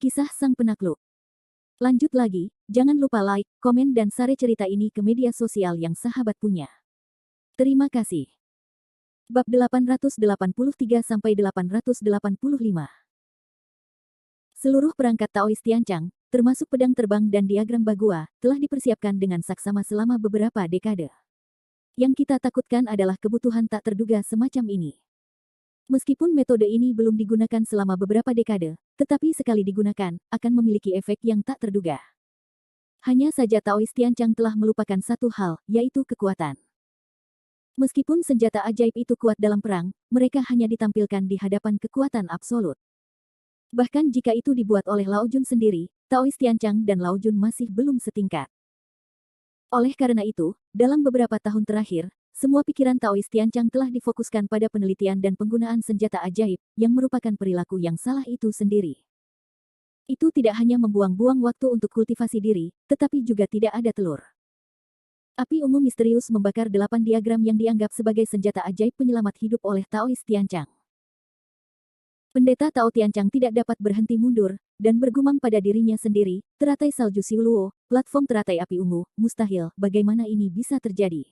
Kisah Sang Penakluk. Lanjut lagi, jangan lupa like, komen dan share cerita ini ke media sosial yang sahabat punya. Terima kasih. Bab 883-885. Seluruh perangkat Taoist Tianchang, termasuk pedang terbang dan diagram Bagua, telah dipersiapkan dengan saksama selama beberapa dekade. Yang kita takutkan adalah kebutuhan tak terduga semacam ini. Meskipun metode ini belum digunakan selama beberapa dekade, tetapi sekali digunakan, akan memiliki efek yang tak terduga. Hanya saja Taoist Tianchang telah melupakan satu hal, yaitu kekuatan. Meskipun senjata ajaib itu kuat dalam perang, mereka hanya ditampilkan di hadapan kekuatan absolut. Bahkan jika itu dibuat oleh Lao Jun sendiri, Taoist Tianchang dan Lao Jun masih belum setingkat. Oleh karena itu, dalam beberapa tahun terakhir, semua pikiran Taoist Tianchang telah difokuskan pada penelitian dan penggunaan senjata ajaib, yang merupakan perilaku yang salah itu sendiri. Itu tidak hanya membuang-buang waktu untuk kultivasi diri, tetapi juga tidak ada telur. Api ungu misterius membakar 8 diagram yang dianggap sebagai senjata ajaib penyelamat hidup oleh Taoist Tianchang. Pendeta Tao Tianchang tidak dapat berhenti mundur, dan bergumam pada dirinya sendiri, teratai salju Siuluo, platform teratai api ungu, mustahil, bagaimana ini bisa terjadi?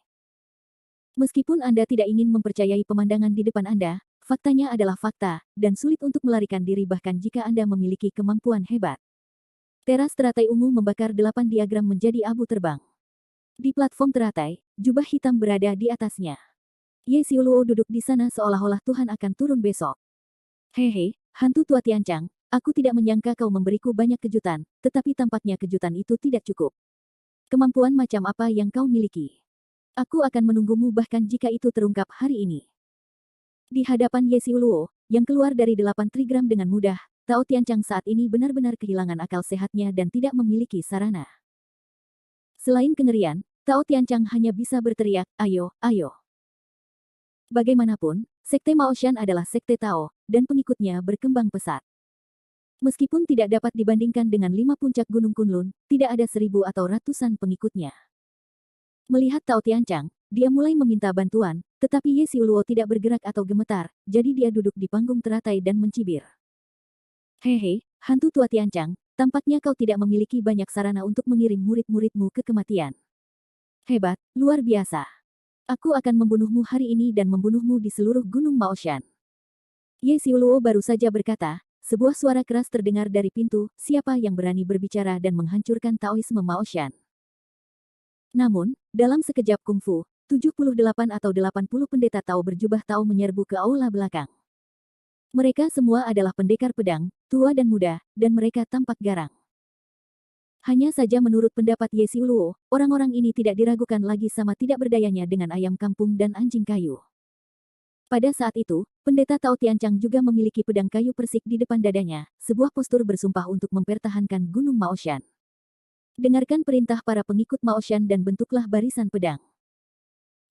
Meskipun Anda tidak ingin mempercayai pemandangan di depan Anda, faktanya adalah fakta, dan sulit untuk melarikan diri bahkan jika Anda memiliki kemampuan hebat. Teras teratai ungu membakar 8 diagram menjadi abu terbang. Di platform teratai, jubah hitam berada di atasnya. Ye Siuluo duduk di sana seolah-olah Tuhan akan turun besok. Hehe, hantu tua Tianchang, aku tidak menyangka kau memberiku banyak kejutan, tetapi tampaknya kejutan itu tidak cukup. Kemampuan macam apa yang kau miliki? Aku akan menunggumu bahkan jika itu terungkap hari ini. Di hadapan Ye Siuluo, yang keluar dari 8 trigram dengan mudah, Tao Tianchang saat ini benar-benar kehilangan akal sehatnya dan tidak memiliki sarana. Selain kengerian, Tao Tianchang hanya bisa berteriak, ayo, ayo. Bagaimanapun, Sekte Maoshan adalah sekte Tao, dan pengikutnya berkembang pesat. Meskipun tidak dapat dibandingkan dengan 5 puncak Gunung Kunlun, tidak ada 1000 atau ratusan pengikutnya. Melihat Tao Tianchang, dia mulai meminta bantuan, tetapi Ye Siuluo tidak bergerak atau gemetar, jadi dia duduk di panggung teratai dan mencibir. Hehe, hantu tua Tianchang, tampaknya kau tidak memiliki banyak sarana untuk mengirim murid-muridmu ke kematian. Hebat, luar biasa. Aku akan membunuhmu hari ini dan membunuhmu di seluruh Gunung Maoshan. Ye Siuluo baru saja berkata, sebuah suara keras terdengar dari pintu, siapa yang berani berbicara dan menghancurkan Taoisme Maoshan. Namun, dalam sekejap kungfu, 78 atau 80 pendeta Tao berjubah Tao menyerbu ke aula belakang. Mereka semua adalah pendekar pedang, tua dan muda, dan mereka tampak garang. Hanya saja menurut pendapat Ye Siuluo, orang-orang ini tidak diragukan lagi sama tidak berdayanya dengan ayam kampung dan anjing kayu. Pada saat itu, pendeta Tao Tianchang juga memiliki pedang kayu persik di depan dadanya, sebuah postur bersumpah untuk mempertahankan Gunung Maoshan. Dengarkan perintah para pengikut Maoshan dan bentuklah barisan pedang.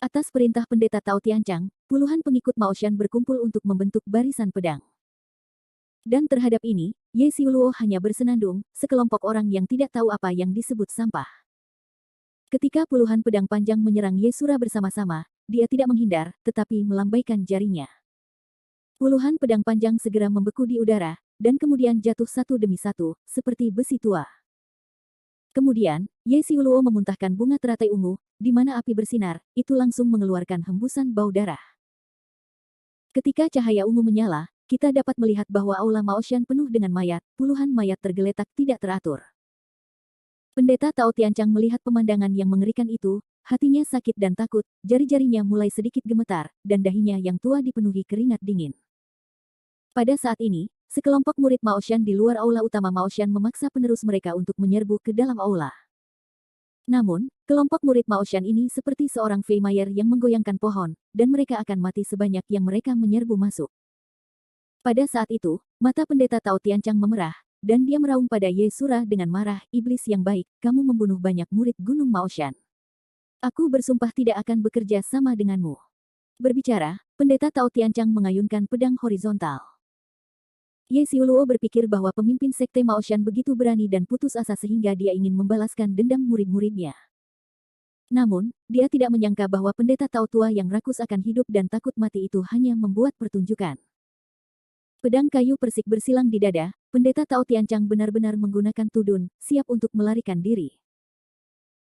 Atas perintah pendeta Tao Tianchang, puluhan pengikut Maoshan berkumpul untuk membentuk barisan pedang. Dan terhadap ini, Ye Siuluo hanya bersenandung, sekelompok orang yang tidak tahu apa yang disebut sampah. Ketika puluhan pedang panjang menyerang Ye Sura bersama-sama, dia tidak menghindar, tetapi melambaikan jarinya. Puluhan pedang panjang segera membeku di udara, dan kemudian jatuh satu demi satu, seperti besi tua. Kemudian, Ye Siuluo memuntahkan bunga teratai ungu, di mana api bersinar, itu langsung mengeluarkan hembusan bau darah. Ketika cahaya ungu menyala, kita dapat melihat bahwa aula Maoshan penuh dengan mayat, puluhan mayat tergeletak tidak teratur. Pendeta Tao Tianchang melihat pemandangan yang mengerikan itu, hatinya sakit dan takut, jari-jarinya mulai sedikit gemetar, dan dahinya yang tua dipenuhi keringat dingin. Pada saat ini, sekelompok murid Maoshan di luar aula utama Maoshan memaksa penerus mereka untuk menyerbu ke dalam aula. Namun, kelompok murid Maoshan ini seperti seorang Feimayer yang menggoyangkan pohon, dan mereka akan mati sebanyak yang mereka menyerbu masuk. Pada saat itu, mata pendeta Tao Tianchang memerah, dan dia meraung pada Ye Sura dengan marah, iblis yang baik, kamu membunuh banyak murid Gunung Maoshan. Aku bersumpah tidak akan bekerja sama denganmu. Berbicara, pendeta Tao Tianchang mengayunkan pedang horizontal. Ye Siuluo berpikir bahwa pemimpin sekte Maoshan begitu berani dan putus asa sehingga dia ingin membalaskan dendam murid-muridnya. Namun, dia tidak menyangka bahwa pendeta Tao tua yang rakus akan hidup dan takut mati itu hanya membuat pertunjukan. Pedang kayu persik bersilang di dada, Pendeta Tao Tianchang benar-benar menggunakan tudun, siap untuk melarikan diri.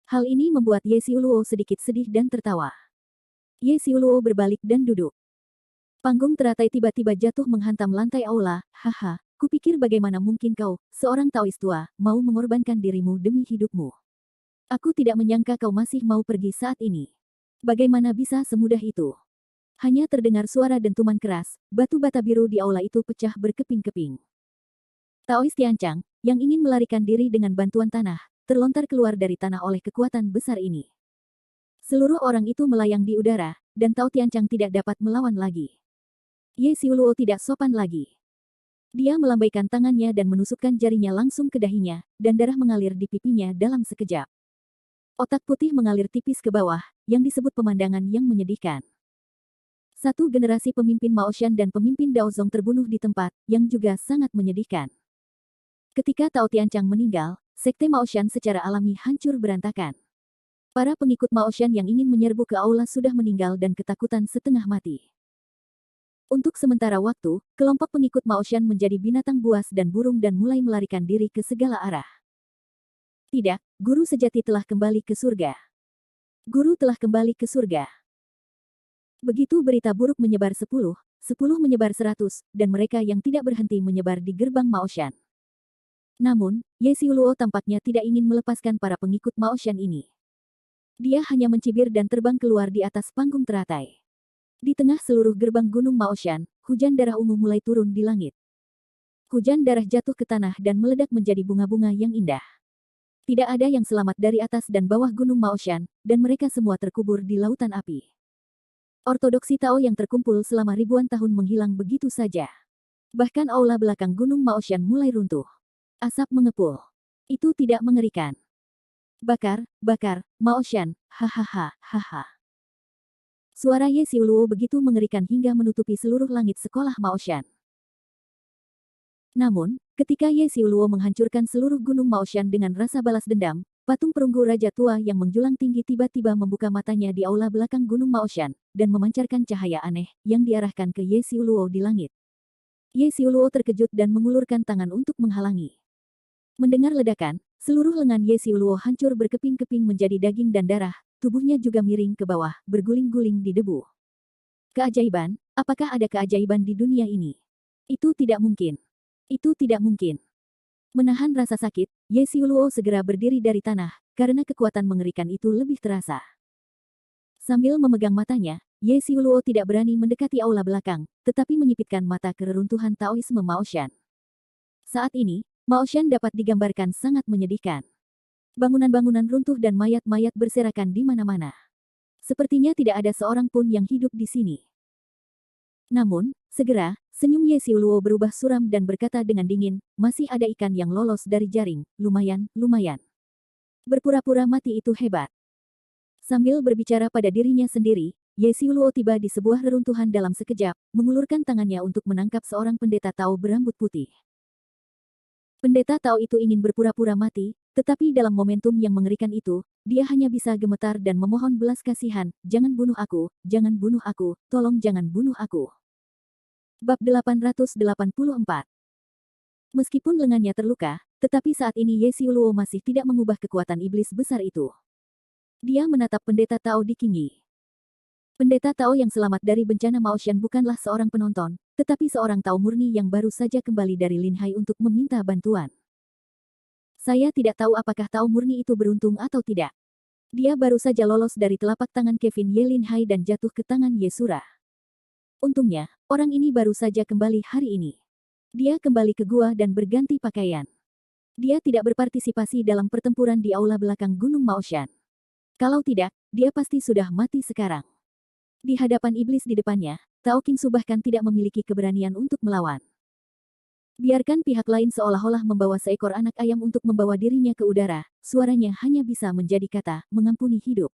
Hal ini membuat Ye Xiuluo sedikit sedih dan tertawa. Ye Xiuluo berbalik dan duduk. Panggung teratai tiba-tiba jatuh menghantam lantai aula. Haha, kupikir bagaimana mungkin kau, seorang Taois tua, mau mengorbankan dirimu demi hidupmu. Aku tidak menyangka kau masih mau pergi saat ini. Bagaimana bisa semudah itu? Hanya terdengar suara dentuman keras, batu bata biru di aula itu pecah berkeping-keping. Taois Tianchang, yang ingin melarikan diri dengan bantuan tanah, terlontar keluar dari tanah oleh kekuatan besar ini. Seluruh orang itu melayang di udara, dan Tao Tianchang tidak dapat melawan lagi. Ye Xiuluo tidak sopan lagi. Dia melambaikan tangannya dan menusukkan jarinya langsung ke dahinya, dan darah mengalir di pipinya dalam sekejap. Otak putih mengalir tipis ke bawah, yang disebut pemandangan yang menyedihkan. Satu generasi pemimpin Maoshan dan pemimpin Daozong terbunuh di tempat, yang juga sangat menyedihkan. Ketika Tao Tianchang meninggal, sekte Maoshan secara alami hancur berantakan. Para pengikut Maoshan yang ingin menyerbu ke aula sudah meninggal dan ketakutan setengah mati. Untuk sementara waktu, kelompok pengikut Maoshan menjadi binatang buas dan burung dan mulai melarikan diri ke segala arah. Tidak, guru sejati telah kembali ke surga. Guru telah kembali ke surga. Begitu berita buruk menyebar 10 menyebar 100, dan mereka yang tidak berhenti menyebar di gerbang Maoshan. Namun, Ye Xiuluo tampaknya tidak ingin melepaskan para pengikut Maoshan ini. Dia hanya mencibir dan terbang keluar di atas panggung teratai. Di tengah seluruh gerbang gunung Maoshan, hujan darah ungu mulai turun di langit. Hujan darah jatuh ke tanah dan meledak menjadi bunga-bunga yang indah. Tidak ada yang selamat dari atas dan bawah gunung Maoshan, dan mereka semua terkubur di lautan api. Ortodoksi Tao yang terkumpul selama ribuan tahun menghilang begitu saja. Bahkan aula belakang gunung Maoshan mulai runtuh. Asap mengepul. Itu tidak mengerikan. Bakar, bakar, Maoshan, hahaha, haha. Suara Ye Xiuluo begitu mengerikan hingga menutupi seluruh langit sekolah Maoshan. Namun, ketika Ye Xiuluo menghancurkan seluruh gunung Maoshan dengan rasa balas dendam, patung perunggu raja tua yang menjulang tinggi tiba-tiba membuka matanya di aula belakang gunung Maoshan, dan memancarkan cahaya aneh, yang diarahkan ke Ye Xiuluo di langit. Ye Xiuluo terkejut dan mengulurkan tangan untuk menghalangi. Mendengar ledakan, seluruh lengan Ye Xiuluo hancur berkeping-keping menjadi daging dan darah, tubuhnya juga miring ke bawah, berguling-guling di debu. Keajaiban, apakah ada keajaiban di dunia ini? Itu tidak mungkin. Itu tidak mungkin. Menahan rasa sakit, Ye Xiuluo segera berdiri dari tanah, karena kekuatan mengerikan itu lebih terasa. Sambil memegang matanya, Ye Xiuluo tidak berani mendekati aula belakang, tetapi menyipitkan mata ke reruntuhan Taoisme Maoshan. Saat ini, Maoshan dapat digambarkan sangat menyedihkan. Bangunan-bangunan runtuh dan mayat-mayat berserakan di mana-mana. Sepertinya tidak ada seorang pun yang hidup di sini. Namun, segera, senyum Ye Xiuluo berubah suram dan berkata dengan dingin, masih ada ikan yang lolos dari jaring, lumayan, lumayan. Berpura-pura mati itu hebat. Sambil berbicara pada dirinya sendiri, Ye Xiuluo tiba di sebuah reruntuhan dalam sekejap, mengulurkan tangannya untuk menangkap seorang pendeta Tao berambut putih. Pendeta Tao itu ingin berpura-pura mati, tetapi dalam momentum yang mengerikan itu, dia hanya bisa gemetar dan memohon belas kasihan, jangan bunuh aku, tolong jangan bunuh aku. Bab 884. Meskipun lengannya terluka, tetapi saat ini Ye Xiuluo masih tidak mengubah kekuatan iblis besar itu. Dia menatap pendeta Tao di Qingyi. Pendeta Tao yang selamat dari bencana Maoshan bukanlah seorang penonton, tetapi seorang Tao murni yang baru saja kembali dari Linhai untuk meminta bantuan. Saya tidak tahu apakah Tao murni itu beruntung atau tidak. Dia baru saja lolos dari telapak tangan Kevin Ye Linhai dan jatuh ke tangan Ye Sura. Untungnya, orang ini baru saja kembali hari ini. Dia kembali ke gua dan berganti pakaian. Dia tidak berpartisipasi dalam pertempuran di aula belakang Gunung Maoshan. Kalau tidak, dia pasti sudah mati sekarang. Di hadapan iblis di depannya, Tao Qingsu bahkan tidak memiliki keberanian untuk melawan. Biarkan pihak lain seolah-olah membawa seekor anak ayam untuk membawa dirinya ke udara, suaranya hanya bisa menjadi kata, mengampuni hidup.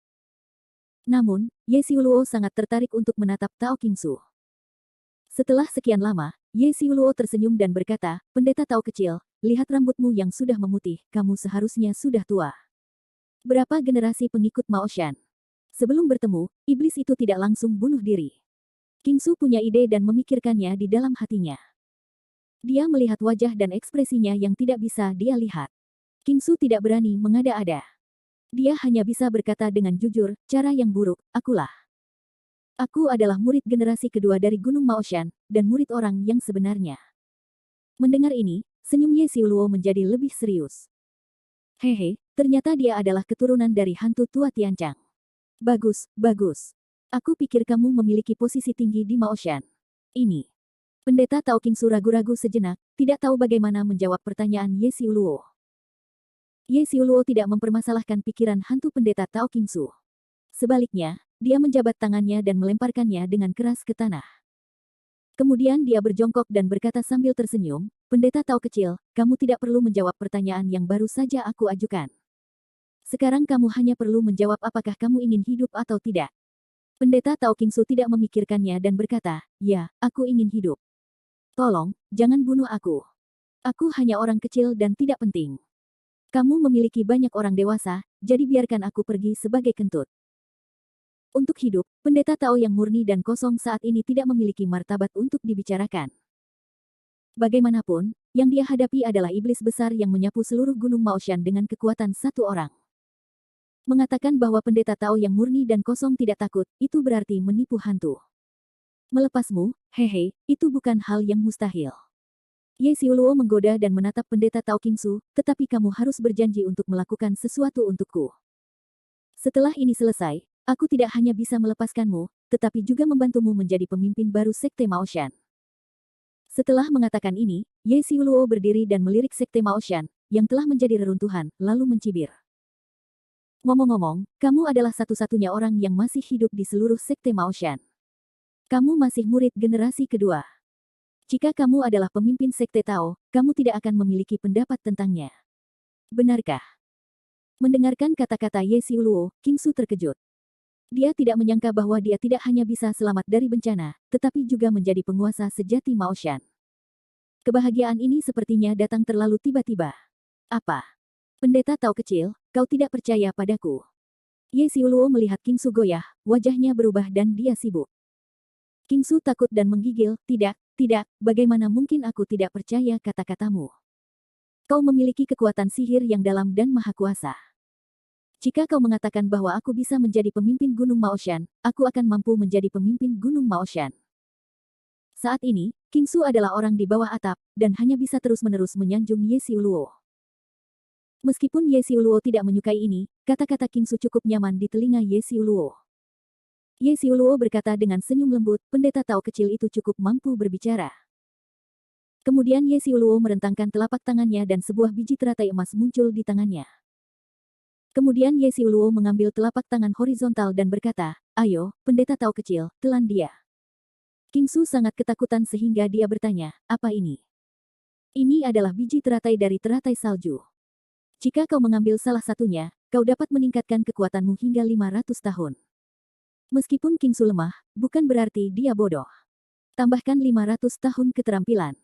Namun, Ye Xiuluo sangat tertarik untuk menatap Tao Qingsu. Setelah sekian lama, Ye Xiuluo tersenyum dan berkata, pendeta Tao kecil, lihat rambutmu yang sudah memutih, kamu seharusnya sudah tua. Berapa generasi pengikut Maoshan? Sebelum bertemu, iblis itu tidak langsung bunuh diri. Qingsu punya ide dan memikirkannya di dalam hatinya. Dia melihat wajah dan ekspresinya yang tidak bisa dia lihat. Kingsu tidak berani mengada-ada. Dia hanya bisa berkata dengan jujur, cara yang buruk, akulah. Aku adalah murid generasi kedua dari Gunung Maoshan, dan murid orang yang sebenarnya. Mendengar ini, senyum Ye Xiuluo menjadi lebih serius. Hehe, ternyata dia adalah keturunan dari hantu tua Tianchang. Bagus, bagus. Aku pikir kamu memiliki posisi tinggi di Maoshan. Ini. Pendeta Tao Qingsu ragu-ragu sejenak, tidak tahu bagaimana menjawab pertanyaan Ye Xiuluo. Ye Xiuluo tidak mempermasalahkan pikiran hantu pendeta Tao Qingsu. Sebaliknya, dia menjabat tangannya dan melemparkannya dengan keras ke tanah. Kemudian dia berjongkok dan berkata sambil tersenyum, pendeta Tao kecil, kamu tidak perlu menjawab pertanyaan yang baru saja aku ajukan. Sekarang kamu hanya perlu menjawab apakah kamu ingin hidup atau tidak. Pendeta Tao Qingsu tidak memikirkannya dan berkata, ya, aku ingin hidup. Tolong, jangan bunuh aku. Aku hanya orang kecil dan tidak penting. Kamu memiliki banyak orang dewasa, jadi biarkan aku pergi sebagai kentut. Untuk hidup, pendeta Tao yang murni dan kosong saat ini tidak memiliki martabat untuk dibicarakan. Bagaimanapun, yang dia hadapi adalah iblis besar yang menyapu seluruh gunung Maoshan dengan kekuatan satu orang. Mengatakan bahwa pendeta Tao yang murni dan kosong tidak takut, itu berarti menipu hantu. Melepasmu, hehe, itu bukan hal yang mustahil. Ye Xiuluo menggoda dan menatap pendeta Tao Qingsu, tetapi kamu harus berjanji untuk melakukan sesuatu untukku. Setelah ini selesai, aku tidak hanya bisa melepaskanmu, tetapi juga membantumu menjadi pemimpin baru Sekte Maoshan. Setelah mengatakan ini, Ye Xiuluo berdiri dan melirik Sekte Maoshan, yang telah menjadi reruntuhan, lalu mencibir. Ngomong-ngomong, kamu adalah satu-satunya orang yang masih hidup di seluruh Sekte Maoshan. Kamu masih murid generasi kedua. Jika kamu adalah pemimpin Sekte Tao, kamu tidak akan memiliki pendapat tentangnya. Benarkah? Mendengarkan kata-kata Ye Xiuluo, Qingsu terkejut. Dia tidak menyangka bahwa dia tidak hanya bisa selamat dari bencana, tetapi juga menjadi penguasa sejati Maoshan. Kebahagiaan ini sepertinya datang terlalu tiba-tiba. Apa? Pendeta Tao kecil, kau tidak percaya padaku. Ye Xiuluo melihat Qingsu goyah, wajahnya berubah dan dia sibuk. Qingsu takut dan menggigil, tidak, bagaimana mungkin aku tidak percaya kata-katamu. Kau memiliki kekuatan sihir yang dalam dan maha kuasa. Jika kau mengatakan bahwa aku bisa menjadi pemimpin Gunung Maoshan, aku akan mampu menjadi pemimpin Gunung Maoshan. Saat ini, Qingsu adalah orang di bawah atap, dan hanya bisa terus-menerus menyanjung Ye Xiuluo. Meskipun Ye Xiuluo tidak menyukai ini, kata-kata Qingsu cukup nyaman di telinga Ye Xiuluo. Ye Xiuluo berkata dengan senyum lembut, pendeta Tao kecil itu cukup mampu berbicara. Kemudian Ye Xiuluo merentangkan telapak tangannya dan sebuah biji teratai emas muncul di tangannya. Kemudian Ye Xiuluo mengambil telapak tangan horizontal dan berkata, ayo, pendeta Tao kecil, telan dia. Qingsu sangat ketakutan sehingga dia bertanya, apa ini? Ini adalah biji teratai dari teratai salju. Jika kau mengambil salah satunya, kau dapat meningkatkan kekuatanmu hingga 500 tahun. Meskipun Qingsu lemah, bukan berarti dia bodoh. Tambahkan 500 tahun keterampilan.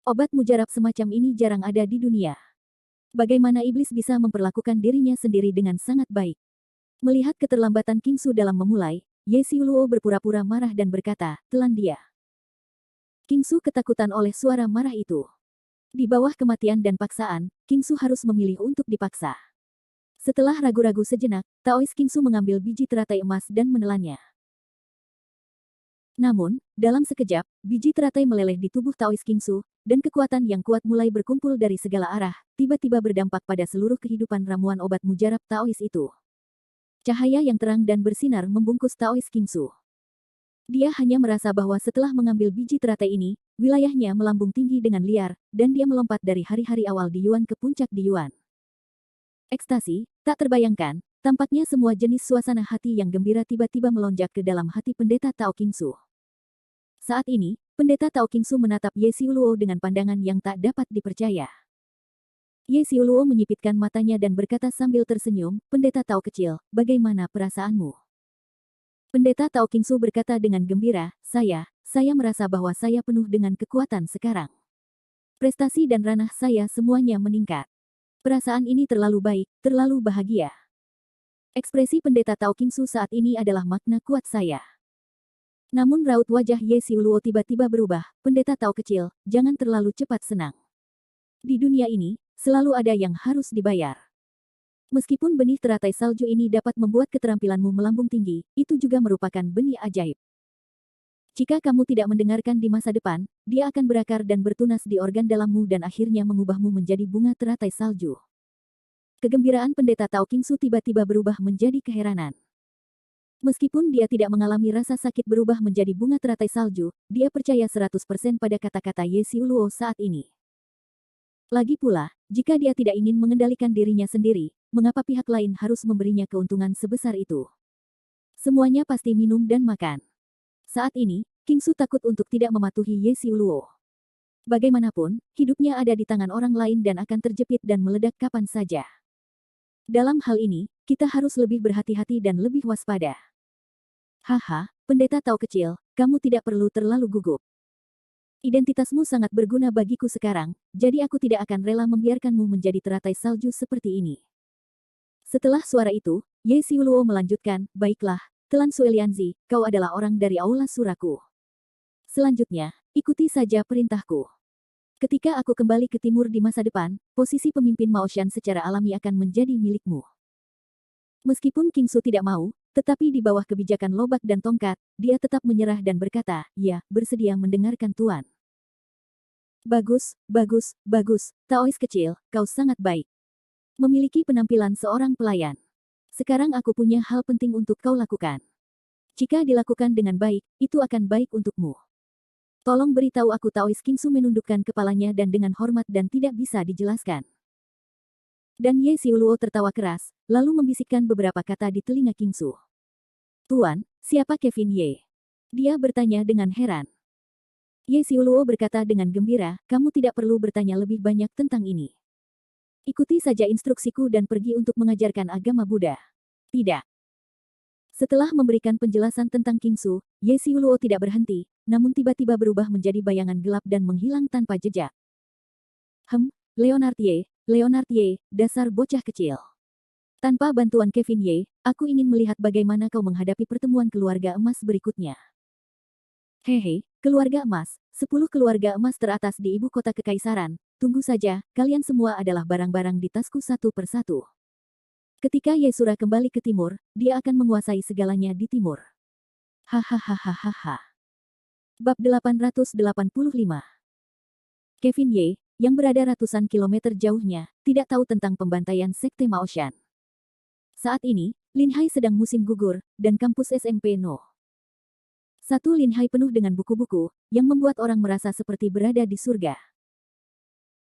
Obat mujarab semacam ini jarang ada di dunia. Bagaimana iblis bisa memperlakukan dirinya sendiri dengan sangat baik? Melihat keterlambatan Qingsu dalam memulai, Ye Xiuluo berpura-pura marah dan berkata, telan dia. Qingsu ketakutan oleh suara marah itu. Di bawah kematian dan paksaan, Qingsu harus memilih untuk dipaksa. Setelah ragu-ragu sejenak, Taois Qingsu mengambil biji teratai emas dan menelannya. Namun, dalam sekejap, biji teratai meleleh di tubuh Taois Qingsu, dan kekuatan yang kuat mulai berkumpul dari segala arah, tiba-tiba berdampak pada seluruh kehidupan ramuan obat mujarab Taois itu. Cahaya yang terang dan bersinar membungkus Taois Qingsu. Dia hanya merasa bahwa setelah mengambil biji teratai ini, wilayahnya melambung tinggi dengan liar, dan dia melompat dari hari-hari awal di Yuan ke puncak di Yuan. Ekstasi, tak terbayangkan, tampaknya semua jenis suasana hati yang gembira tiba-tiba melonjak ke dalam hati pendeta Tao Qingsu. Saat ini, pendeta Tao Qingsu menatap Ye Xiuluo dengan pandangan yang tak dapat dipercaya. Ye Xiuluo menyipitkan matanya dan berkata sambil tersenyum, pendeta Tao kecil, bagaimana perasaanmu? Pendeta Tao Qingsu berkata dengan gembira, saya merasa bahwa saya penuh dengan kekuatan sekarang. Prestasi dan ranah saya semuanya meningkat. Perasaan ini terlalu baik, terlalu bahagia. Ekspresi pendeta Tao Qingsu saat ini adalah makna kuat saya. Namun raut wajah Ye Xiuluo tiba-tiba berubah. Pendeta Tao kecil, jangan terlalu cepat senang. Di dunia ini, selalu ada yang harus dibayar. Meskipun benih teratai salju ini dapat membuat keterampilanmu melambung tinggi, itu juga merupakan benih ajaib. Jika kamu tidak mendengarkan di masa depan, dia akan berakar dan bertunas di organ dalammu dan akhirnya mengubahmu menjadi bunga teratai salju. Kegembiraan pendeta Tao Qingsu tiba-tiba berubah menjadi keheranan. Meskipun dia tidak mengalami rasa sakit berubah menjadi bunga teratai salju, dia percaya 100% pada kata-kata Ye Xiuluo saat ini. Lagi pula, jika dia tidak ingin mengendalikan dirinya sendiri, mengapa pihak lain harus memberinya keuntungan sebesar itu? Semuanya pasti minum dan makan. Saat ini, Qingsu takut untuk tidak mematuhi Ye Xiuluo. Bagaimanapun, hidupnya ada di tangan orang lain dan akan terjepit dan meledak kapan saja. Dalam hal ini, kita harus lebih berhati-hati dan lebih waspada. Haha, pendeta Tao kecil, kamu tidak perlu terlalu gugup. Identitasmu sangat berguna bagiku sekarang, jadi aku tidak akan rela membiarkanmu menjadi teratai salju seperti ini. Setelah suara itu, Ye Xiuluo melanjutkan, baiklah, Telan Suelianzi, kau adalah orang dari Aula Suraku. Selanjutnya, ikuti saja perintahku. Ketika aku kembali ke timur di masa depan, posisi pemimpin Maoshan secara alami akan menjadi milikmu. Meskipun Qingsu tidak mau, tetapi di bawah kebijakan lobak dan tongkat, dia tetap menyerah dan berkata, ya, bersedia mendengarkan Tuan. Bagus, bagus, bagus, Taois kecil, kau sangat baik. Memiliki penampilan seorang pelayan. Sekarang aku punya hal penting untuk kau lakukan. Jika dilakukan dengan baik, itu akan baik untukmu. Tolong beritahu aku. Taois Qingsu menundukkan kepalanya dan dengan hormat dan tidak bisa dijelaskan. Dan Ye Xiuluo tertawa keras, lalu membisikkan beberapa kata di telinga Qingsu. Tuan, siapa Kevin Ye? Dia bertanya dengan heran. Ye Xiuluo berkata dengan gembira, kamu tidak perlu bertanya lebih banyak tentang ini. Ikuti saja instruksiku dan pergi untuk mengajarkan agama Buddha. Tidak. Setelah memberikan penjelasan tentang Qingsu, Ye Xiuluo tidak berhenti, namun tiba-tiba berubah menjadi bayangan gelap dan menghilang tanpa jejak. Leonard Ye, dasar bocah kecil. Tanpa bantuan Kevin Ye, aku ingin melihat bagaimana kau menghadapi pertemuan keluarga emas berikutnya. Hehe, keluarga emas, 10 keluarga emas teratas di ibu kota kekaisaran, tunggu saja, kalian semua adalah barang-barang di tasku satu persatu. Ketika Yesura kembali ke timur, dia akan menguasai segalanya di timur. Hahaha. Bab 885. Kevin Ye, yang berada ratusan kilometer jauhnya, tidak tahu tentang pembantaian Sekte Maoshan. Saat ini, Linhai sedang musim gugur, dan kampus SMP No. 1 Linhai penuh dengan buku-buku, yang membuat orang merasa seperti berada di surga.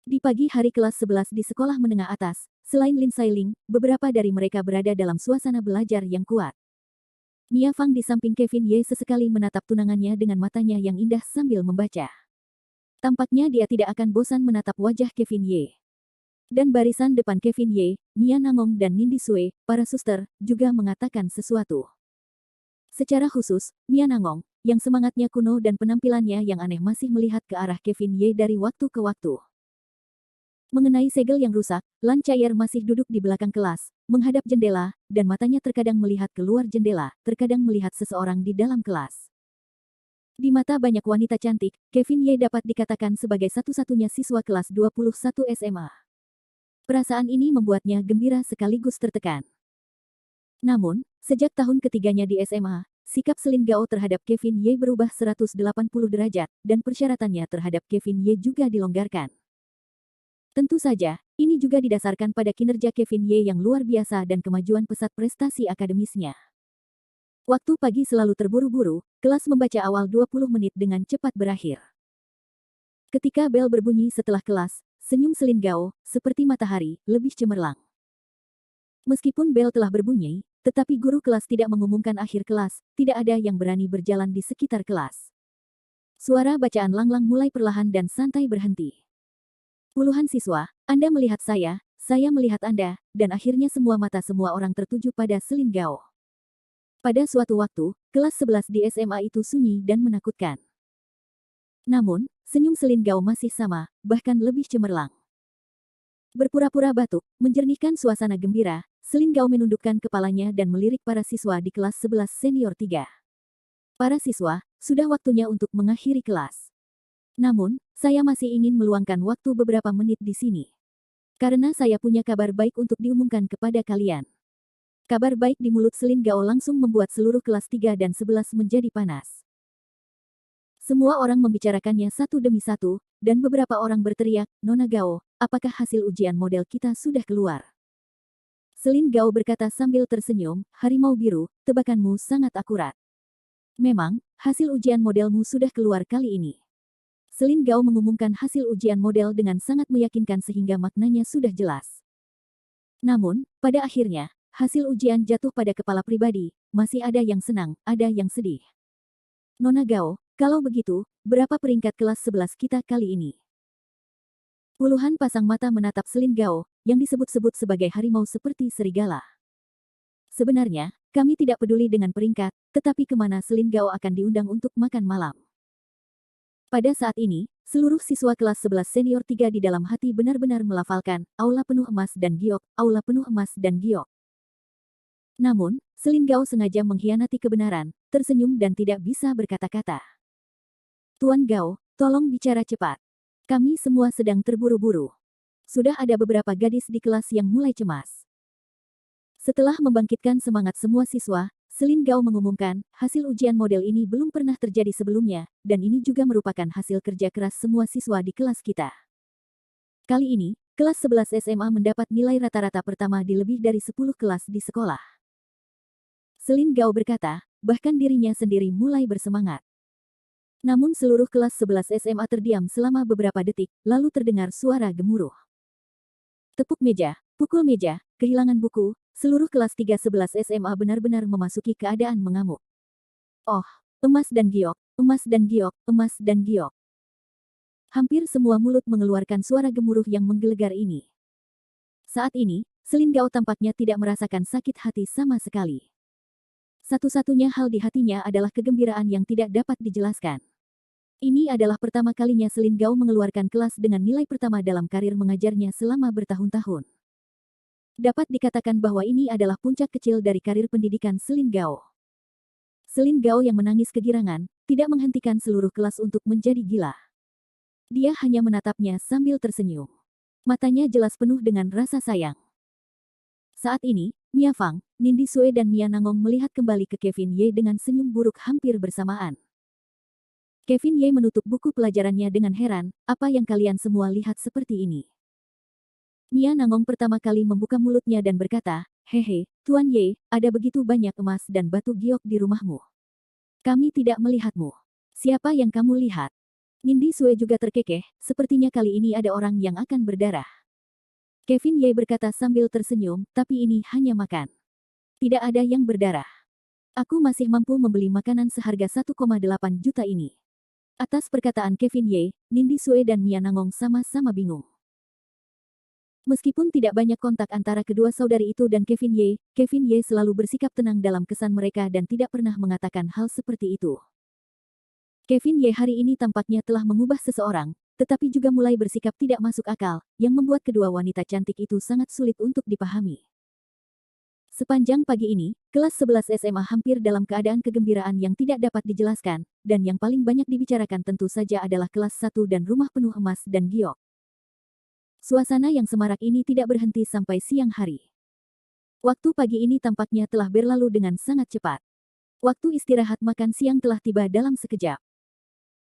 Di pagi hari kelas 11 di sekolah menengah atas, selain Lin Sailing, beberapa dari mereka berada dalam suasana belajar yang kuat. Mia Fang di samping Kevin Ye sesekali menatap tunangannya dengan matanya yang indah sambil membaca. Tampaknya dia tidak akan bosan menatap wajah Kevin Ye. Dan barisan depan Kevin Ye, Mia Nangong dan Nindi Sue, para suster, juga mengatakan sesuatu. Secara khusus, Mia Nangong, yang semangatnya kuno dan penampilannya yang aneh masih melihat ke arah Kevin Ye dari waktu ke waktu. Mengenai segel yang rusak, Lan Chair masih duduk di belakang kelas, menghadap jendela, dan matanya terkadang melihat keluar jendela, terkadang melihat seseorang di dalam kelas. Di mata banyak wanita cantik, Kevin Ye dapat dikatakan sebagai satu-satunya siswa kelas 21 SMA. Perasaan ini membuatnya gembira sekaligus tertekan. Namun, sejak tahun ketiganya di SMA, sikap Selin Gao terhadap Kevin Ye berubah 180 derajat, dan persyaratannya terhadap Kevin Ye juga dilonggarkan. Tentu saja, ini juga didasarkan pada kinerja Kevin Ye yang luar biasa dan kemajuan pesat prestasi akademisnya. Waktu pagi selalu terburu-buru, kelas membaca awal 20 menit dengan cepat berakhir. Ketika bel berbunyi setelah kelas, senyum Selin Gao, seperti matahari, lebih cemerlang. Meskipun bel telah berbunyi, tetapi guru kelas tidak mengumumkan akhir kelas, tidak ada yang berani berjalan di sekitar kelas. Suara bacaan Langlang mulai perlahan dan santai berhenti. Puluhan siswa, Anda melihat saya melihat Anda, dan akhirnya semua mata semua orang tertuju pada Selin Gao. Pada suatu waktu, kelas 11 di SMA itu sunyi dan menakutkan. Namun, senyum Selin Gao masih sama, bahkan lebih cemerlang. Berpura-pura batuk, menjernihkan suasana gembira, Selin Gao menundukkan kepalanya dan melirik para siswa di kelas 11 senior 3. Para siswa, sudah waktunya untuk mengakhiri kelas. Namun, saya masih ingin meluangkan waktu beberapa menit di sini. Karena saya punya kabar baik untuk diumumkan kepada kalian. Kabar baik di mulut Selin Gao langsung membuat seluruh kelas 3 dan 11 menjadi panas. Semua orang membicarakannya satu demi satu, dan beberapa orang berteriak, "Nona Gao, apakah hasil ujian model kita sudah keluar?" Selin Gao berkata sambil tersenyum, "Harimau biru, tebakanmu sangat akurat. Memang, hasil ujian modelmu sudah keluar kali ini." Selin Gao mengumumkan hasil ujian model dengan sangat meyakinkan sehingga maknanya sudah jelas. Namun, pada akhirnya, hasil ujian jatuh pada kepala pribadi, masih ada yang senang, ada yang sedih. "Nona Gao, kalau begitu, berapa peringkat kelas 11 kita kali ini?" Puluhan pasang mata menatap Selin Gao, yang disebut-sebut sebagai harimau seperti serigala. Sebenarnya, kami tidak peduli dengan peringkat, tetapi kemana Selin Gao akan diundang untuk makan malam. Pada saat ini, seluruh siswa kelas 11 senior 3 di dalam hati benar-benar melafalkan, "Aula penuh emas dan giok, aula penuh emas dan giok." Namun, Selin Gao sengaja mengkhianati kebenaran, tersenyum dan tidak bisa berkata-kata. "Tuan Gao, tolong bicara cepat. Kami semua sedang terburu-buru." Sudah ada beberapa gadis di kelas yang mulai cemas. Setelah membangkitkan semangat semua siswa, Selin Gao mengumumkan, hasil ujian model ini belum pernah terjadi sebelumnya, dan ini juga merupakan hasil kerja keras semua siswa di kelas kita. Kali ini, kelas 11 SMA mendapat nilai rata-rata pertama di lebih dari 10 kelas di sekolah. Selin Gao berkata, bahkan dirinya sendiri mulai bersemangat. Namun seluruh kelas 11 SMA terdiam selama beberapa detik, lalu terdengar suara gemuruh. Tepuk meja, pukul meja, kehilangan buku, seluruh kelas 311 SMA benar-benar memasuki keadaan mengamuk. "Oh, emas dan giok, emas dan giok, emas dan giok." Hampir semua mulut mengeluarkan suara gemuruh yang menggelegar ini. Saat ini, Selin Gao tampaknya tidak merasakan sakit hati sama sekali. Satu-satunya hal di hatinya adalah kegembiraan yang tidak dapat dijelaskan. Ini adalah pertama kalinya Selin Gao mengeluarkan kelas dengan nilai pertama dalam karir mengajarnya selama bertahun-tahun. Dapat dikatakan bahwa ini adalah puncak kecil dari karir pendidikan Selin Gao. Selin Gao yang menangis kegirangan, tidak menghentikan seluruh kelas untuk menjadi gila. Dia hanya menatapnya sambil tersenyum. Matanya jelas penuh dengan rasa sayang. Saat ini, Mia Fang, Nindi Sue dan Mia Nangong melihat kembali ke Kevin Ye dengan senyum buruk hampir bersamaan. Kevin Ye menutup buku pelajarannya dengan heran, "Apa yang kalian semua lihat seperti ini?" Mia Nangong pertama kali membuka mulutnya dan berkata, "Hehe, Tuan Ye, ada begitu banyak emas dan batu giok di rumahmu. Kami tidak melihatmu. Siapa yang kamu lihat?" Nindi Sue juga terkekeh, sepertinya kali ini ada orang yang akan berdarah. Kevin Ye berkata sambil tersenyum, "Tapi ini hanya makan. Tidak ada yang berdarah. Aku masih mampu membeli makanan seharga 1,8 juta ini." Atas perkataan Kevin Ye, Nindi Sue dan Mia Nangong sama-sama bingung. Meskipun tidak banyak kontak antara kedua saudari itu dan Kevin Ye selalu bersikap tenang dalam kesan mereka dan tidak pernah mengatakan hal seperti itu. Kevin Ye hari ini tampaknya telah mengubah seseorang, tetapi juga mulai bersikap tidak masuk akal, yang membuat kedua wanita cantik itu sangat sulit untuk dipahami. Sepanjang pagi ini, kelas 11 SMA hampir dalam keadaan kegembiraan yang tidak dapat dijelaskan, dan yang paling banyak dibicarakan tentu saja adalah kelas 1 dan rumah penuh emas dan giok. Suasana yang semarak ini tidak berhenti sampai siang hari. Waktu pagi ini tampaknya telah berlalu dengan sangat cepat. Waktu istirahat makan siang telah tiba dalam sekejap.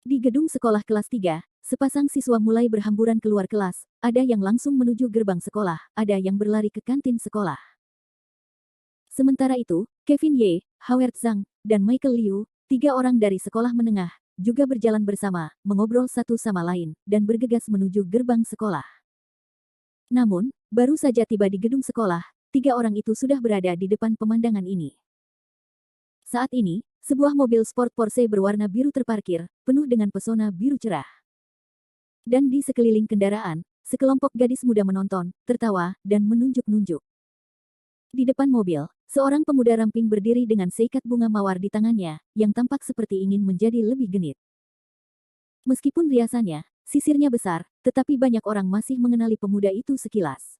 Di gedung sekolah kelas 3, sepasang siswa mulai berhamburan keluar kelas, ada yang langsung menuju gerbang sekolah, ada yang berlari ke kantin sekolah. Sementara itu, Kevin Ye, Howard Zhang, dan Michael Liu, 3 orang dari sekolah menengah, juga berjalan bersama, mengobrol satu sama lain, dan bergegas menuju gerbang sekolah. Namun, baru saja tiba di gedung sekolah, 3 orang itu sudah berada di depan pemandangan ini. Saat ini, sebuah mobil sport Porsche berwarna biru terparkir, penuh dengan pesona biru cerah. Dan di sekeliling kendaraan, sekelompok gadis muda menonton, tertawa, dan menunjuk-nunjuk. Di depan mobil, seorang pemuda ramping berdiri dengan seikat bunga mawar di tangannya, yang tampak seperti ingin menjadi lebih genit. Meskipun riasannya, sisirnya besar, tetapi banyak orang masih mengenali pemuda itu sekilas.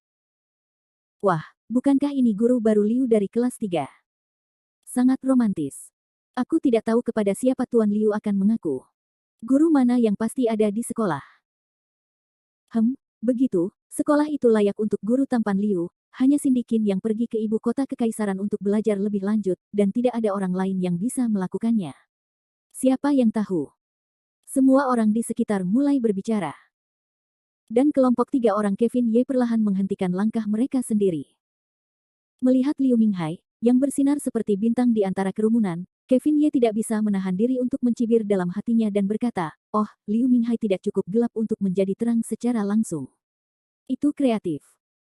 Wah, bukankah ini guru baru Liu dari kelas 3? Sangat romantis. Aku tidak tahu kepada siapa Tuan Liu akan mengaku. Guru mana yang pasti ada di sekolah? Begitu, sekolah itu layak untuk guru tampan Liu, hanya Sindikin yang pergi ke ibu kota kekaisaran untuk belajar lebih lanjut, dan tidak ada orang lain yang bisa melakukannya. Siapa yang tahu? Semua orang di sekitar mulai berbicara. Dan kelompok 3 orang Kevin Ye perlahan menghentikan langkah mereka sendiri. Melihat Liu Minghai, yang bersinar seperti bintang di antara kerumunan, Kevin Ye tidak bisa menahan diri untuk mencibir dalam hatinya dan berkata, "Oh, Liu Minghai tidak cukup gelap untuk menjadi terang secara langsung. Itu kreatif."